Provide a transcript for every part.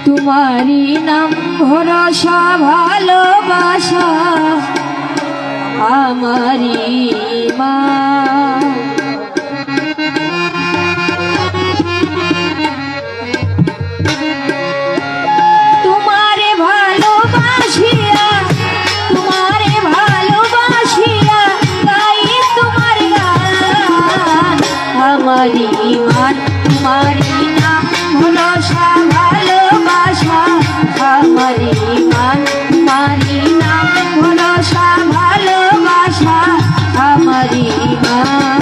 তোমারি নাম ভরসা ভালোবাসা আমারি মা। তোমারে ভালোবাসিয়া তোমারে ভালোবাসিয়া গাই তোমার গান আমারি মান তোমারি নাম ভরসা ভালোবাসা আমারি মান তোমারি নাম ভরসা ভালোবাসা আমারি মান।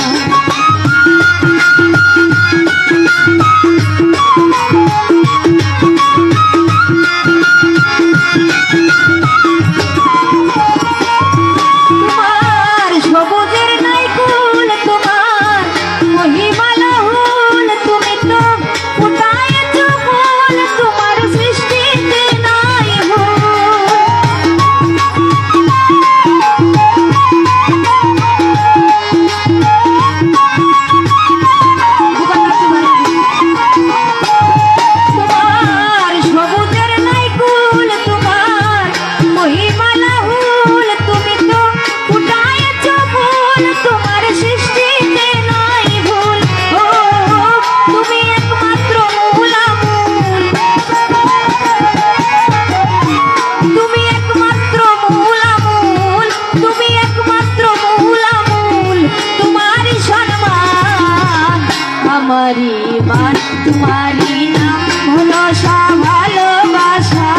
তোমারি মান তোমারি নাম ভরসা ভালোবাসা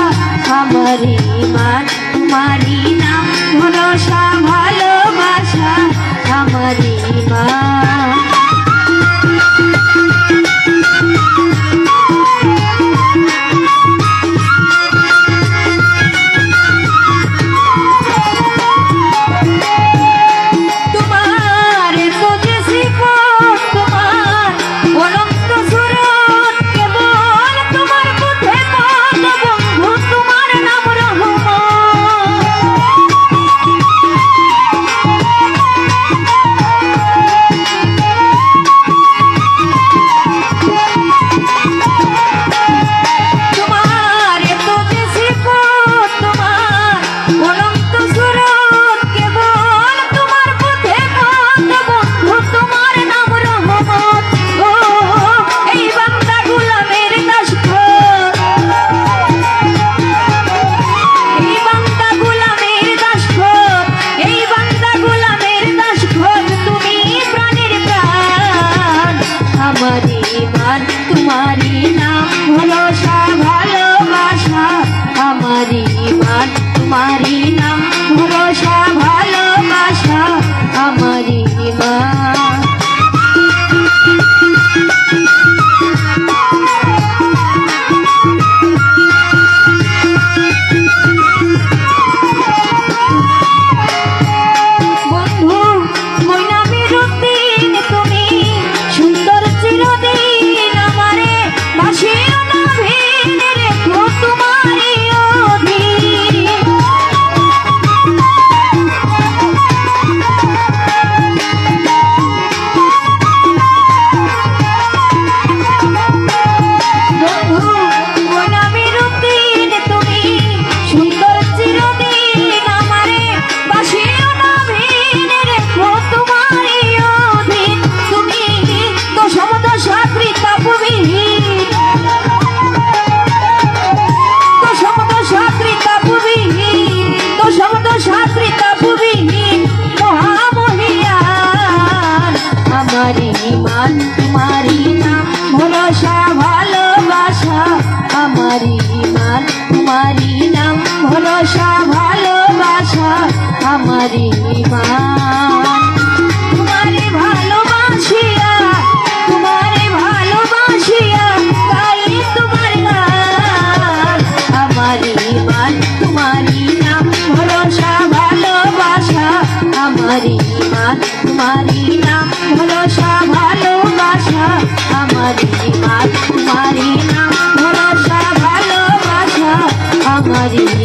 আমারি মান তোমারি নাম ভরসা ভালোবাসা আমারি মান। তোমারি নাম ভরসা ভালোবাসা আমারি মান তোমারি নাম ভরসা ভালোবাসা আমারি মান। তোমারি মান তোমারি নাম ভরসা ভালোবাসা আমারি মান তোমারি নাম ভরসা ভালোবাসা আমারি মান। তোমারে ভালোবাসিয়া তোমারে ভালোবাসিয়া গাই তোমার গান আমারি মান তোমারি নাম ভরসা ভালোবাসা আমারি মান তোমারি নাম ভরসা ভালোবাসা আমারি মান তোমারি নাম ভরসা ভালোবাসা আমারি।